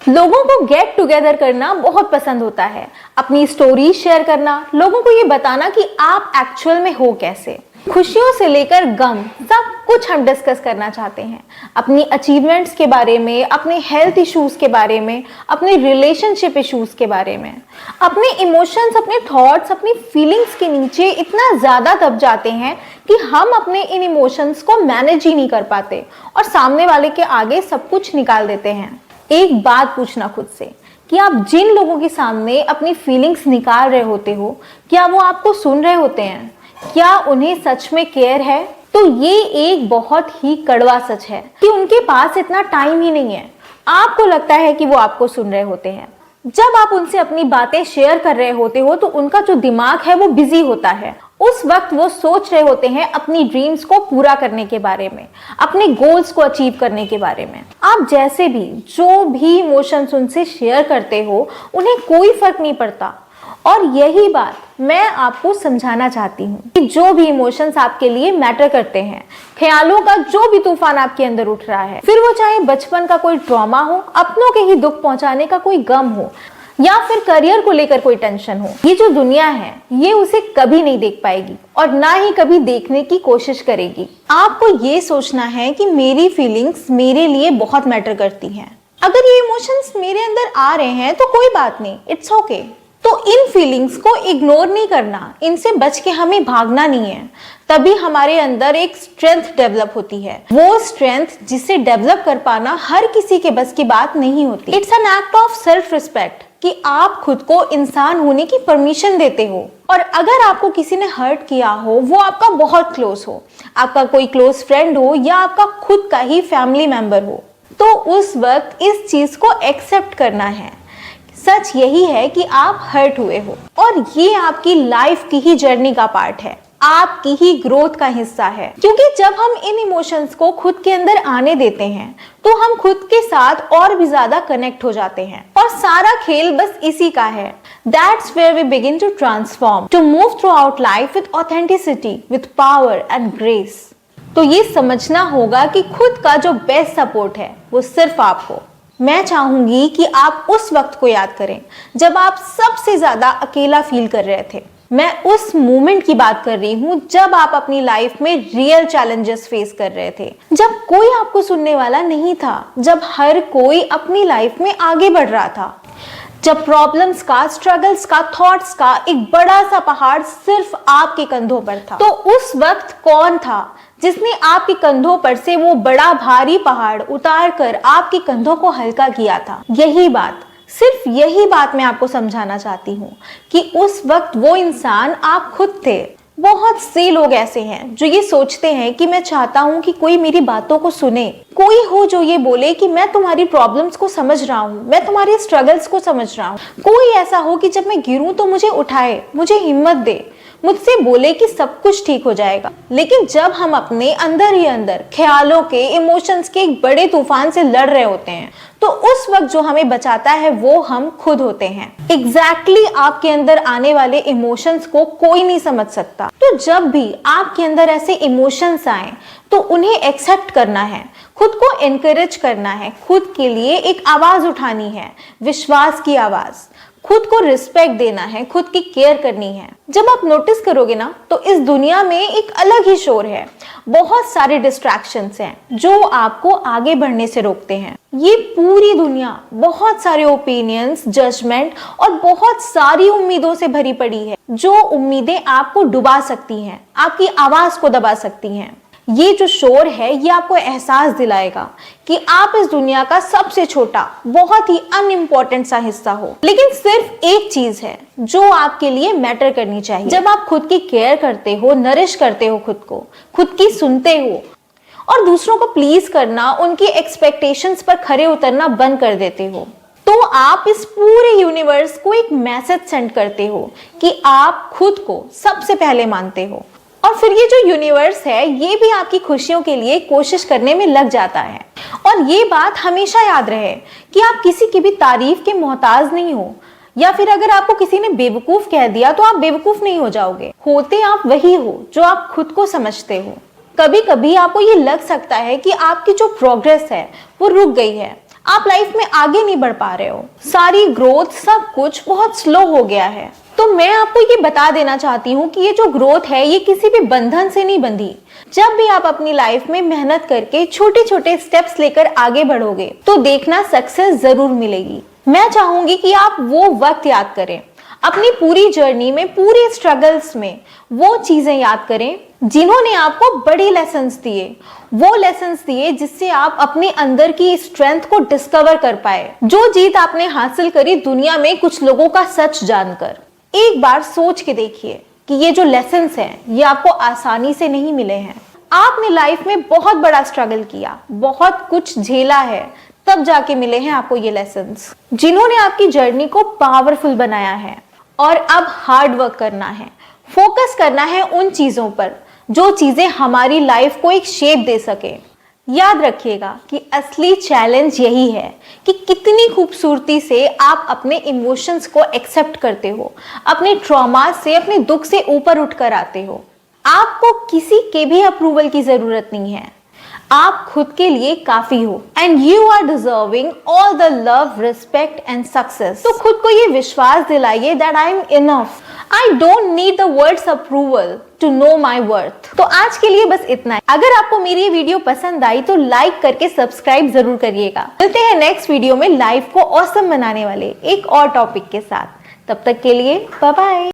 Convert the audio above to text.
लोगों को get together करना बहुत पसंद होता है, अपनी स्टोरी शेयर करना, लोगों को ये बताना कि आप एक्चुअल में हो कैसे। खुशियों से लेकर गम सब कुछ हम डिस्कस करना चाहते हैं, अपनी अचीवमेंट्स के बारे में, अपने हेल्थ इश्यूज के बारे में, अपने रिलेशनशिप इश्यूज के बारे में। अपने इमोशंस, अपने थॉट्स, अपनी फीलिंग्स के नीचे इतना ज़्यादा दब जाते हैं कि हम अपने इन इमोशंस को मैनेज ही नहीं कर पाते और सामने वाले के आगे सब कुछ निकाल देते हैं। एक बात पूछना खुद से कि आप जिन लोगों के सामने अपनी फीलिंग्स निकाल रहे होते हो, क्या वो आपको सुन रहे होते हैं? क्या उन्हें सच में केयर है? तो ये एक बहुत ही कड़वा सच है कि उनके पास इतना टाइम ही नहीं है। आपको लगता है कि वो आपको सुन रहे होते हैं। जब आप उनसे अपनी बातें शेयर कर रहे होते हो तो उनका जो दिमाग है वो बिजी होता है। उस वक्त वो सोच रहे होते हैं अपनी ड्रीम्स को पूरा करने के बारे में, अपने गोल्स को अचीव करने के बारे में। आप जैसे भी जो भी इमोशंस उनसे शेयर करते हो, उन्हें कोई फर्क नहीं पड़ता। और यही बात मैं आपको समझाना चाहती हूँ कि जो भी इमोशंस आपके लिए मैटर करते हैं, ख्यालों का जो भी तूफान आपके अंदर उठ रहा है, फिर वो चाहे बचपन का कोई ट्रॉमा हो, अपनों के ही दुख पहुंचाने का कोई गम हो, या फिर करियर को लेकर कोई टेंशन हो, ये जो दुनिया है ये उसे कभी नहीं देख पाएगी और ना ही कभी देखने की कोशिश करेगी। आपको ये सोचना है कि मेरी फीलिंग्स मेरे लिए बहुत मैटर करती हैं। अगर ये इमोशंस मेरे अंदर आ रहे हैं तो कोई बात नहीं, इट्स ओके। तो इन फीलिंग्स को इग्नोर नहीं करना, इनसे बच के हमें भागना नहीं है। तभी हमारे अंदर एक स्ट्रेंथ डेवलप होती है, वो स्ट्रेंथ जिसे डेवलप कर पाना हर किसी के बस की बात नहीं होती। It's an act of self respect कि आप खुद को इंसान होने की परमिशन देते हो। और अगर आपको किसी ने हर्ट किया हो, वो आपका बहुत क्लोज हो, आपका कोई क्लोज फ्रेंड हो या आपका खुद का ही फैमिली मेंबर हो, तो उस वक्त इस चीज को एक्सेप्ट करना है। सच यही है कि आप हर्ट हुए हो और ये आपकी लाइफ की ही जर्नी का पार्ट है, आपकी ही ग्रोथ का हिस्सा है। क्योंकि जब हम इन इमोशंस को खुद के अंदर आने देते हैं तो हम खुद के साथ और भी ज्यादा कनेक्ट हो जाते हैं और सारा खेल बस इसी का है। That's where we begin to transform, to move throughout life with authenticity, with power and grace। तो ये समझना होगा कि खुद का जो बेस्ट सपोर्ट है वो सिर्फ आप हो। मैं चाहूंगी कि आप उस वक्त को याद करें जब आप सबसे ज्यादा अकेला फील कर रहे थे। मैं उस मोमेंट की बात कर रही हूँ जब आप अपनी लाइफ में रियल चैलेंजेस फेस कर रहे थे, जब कोई आपको सुनने वाला नहीं था, जब हर कोई अपनी लाइफ में आगे बढ़ रहा था, जब प्रॉब्लम्स का, स्ट्रगल्स का, थॉट्स का एक बड़ा सा पहाड़ सिर्फ आपके कंधों पर था। तो उस वक्त कौन था जिसने आपके कंधों पर से वो बड़ा भारी पहाड़ उतार कर आपके कंधों को हल्का किया था? यही बात, सिर्फ यही बात मैं आपको समझाना चाहती हूँ कि उस वक्त वो इंसान आप खुद थे। बहुत से लोग ऐसे हैं जो ये सोचते हैं कि मैं चाहता हूँ कि कोई मेरी बातों को सुने, कोई हो जो ये बोले कि मैं तुम्हारी प्रॉब्लम्स को समझ रहा हूँ, मैं तुम्हारे स्ट्रगल्स को समझ रहा हूँ, कोई ऐसा हो कि जब मैं गिरूं तो मुझे उठाए, मुझे हिम्मत दे, मुझसे बोले कि सब कुछ ठीक हो जाएगा। लेकिन जब हम अपने अंदर ही अंदर ख्यालों के, इमोशंस के एक बड़े तूफान से लड़ रहे होते हैं तो उस वक्त जो हमें बचाता है वो हम खुद होते हैं। एग्जैक्टली आपके अंदर आने वाले इमोशंस को कोई नहीं समझ सकता। तो जब भी आपके अंदर ऐसे इमोशंस आए तो उन्हें एक्सेप्ट करना है, खुद को एनकरेज करना है, खुद के लिए एक आवाज उठानी है, विश्वास की आवाज, खुद को रिस्पेक्ट देना है, खुद की केयर करनी है। जब आप नोटिस करोगे ना तो इस दुनिया में एक अलग ही शोर है, बहुत सारे डिस्ट्रैक्शंस हैं जो आपको आगे बढ़ने से रोकते हैं। ये पूरी दुनिया बहुत सारे ओपिनियंस, जजमेंट और बहुत सारी उम्मीदों से भरी पड़ी है, जो उम्मीदें आपको डुबा सकती हैं, आपकी आवाज को दबा सकती हैं। ये जो शोर है ये आपको एहसास दिलाएगा कि आप इस दुनिया का सबसे छोटा, बहुत ही अनइम्पोर्टेंट सा हिस्सा हो। लेकिन सिर्फ एक चीज है जो आपके लिए मैटर करनी चाहिए। जब आप खुद की केयर करते हो, नरिश करते हो खुद को, खुद की सुनते हो और दूसरों को प्लीज करना, उनकी एक्सपेक्टेशंस पर खरे उतरना बंद कर देते हो, तो आप इस पूरे यूनिवर्स को एक मैसेज सेंड करते हो कि आप खुद को सबसे पहले मानते हो। और फिर ये जो यूनिवर्स है ये भी आपकी खुशियों के लिए कोशिश करने में लग जाता है। और ये बात हमेशा याद रहे कि आप किसी की भी तारीफ के मोहताज नहीं हो, या फिर अगर आपको किसी ने बेवकूफ कह दिया तो आप बेवकूफ नहीं हो जाओगे। होते आप वही हो जो आप खुद को समझते हो। कभी कभी आपको ये लग सकता है कि आपकी जो प्रोग्रेस है वो रुक गई है, आप लाइफ में आगे नहीं बढ़ पा रहे हो, सारी ग्रोथ सब कुछ बहुत स्लो हो गया है। तो मैं आपको ये बता देना चाहती हूँ कि ये जो ग्रोथ है ये किसी भी बंधन से नहीं बंधी। जब भी आप अपनी लाइफ में मेहनत करके छोटे छोटे स्टेप्स लेकर आगे बढ़ोगे तो देखना सक्सेस जरूर मिलेगी। मैं चाहूंगी कि आप वो वक्त याद करें, अपनी पूरी जर्नी में, पूरे स्ट्रगल्स में वो चीजें याद करें जिन्होंने आपको बड़ी लेसन्स दिए, वो लेसन्स दिए जिससे आप अपने अंदर की स्ट्रेंथ को डिस्कवर कर पाए। जो जीत आपने हासिल करी दुनिया में कुछ लोगों का सच जानकर। एक बार सोच के देखिए कि ये जो लेसन्स हैं ये आपको आसानी से नहीं मिले हैं। आपने लाइफ में बहुत बड़ा स्ट्रगल किया, बहुत कुछ झेला है, तब जाके मिले हैं आपको ये लेसन्स जिन्होंने आपकी जर्नी को पावरफुल बनाया है। और अब हार्ड वर्क करना है, फोकस करना है उन चीजों पर जो चीजें हमारी लाइफ को एक शेप दे सके। याद रखिएगा कि असली चैलेंज यही है कि कितनी खूबसूरती से आप अपने इमोशंस को एक्सेप्ट करते हो, अपने ट्रॉमा से, अपने दुख से ऊपर उठकर आते हो। आपको किसी के भी अप्रूवल की जरूरत नहीं है, आप खुद के लिए काफी हो and you are deserving all the love, respect and success. तो खुद को ये विश्वास दिलाइए that I am enough, I don't need the world's approval to know my worth. तो आज के लिए बस इतना है। अगर आपको मेरी ये वीडियो पसंद आई तो लाइक करके सब्सक्राइब जरूर करिएगा। मिलते हैं नेक्स्ट वीडियो में लाइफ को ऑसम बनाने वाले एक और टॉपिक के साथ। तब तक के लिए बाय बाय।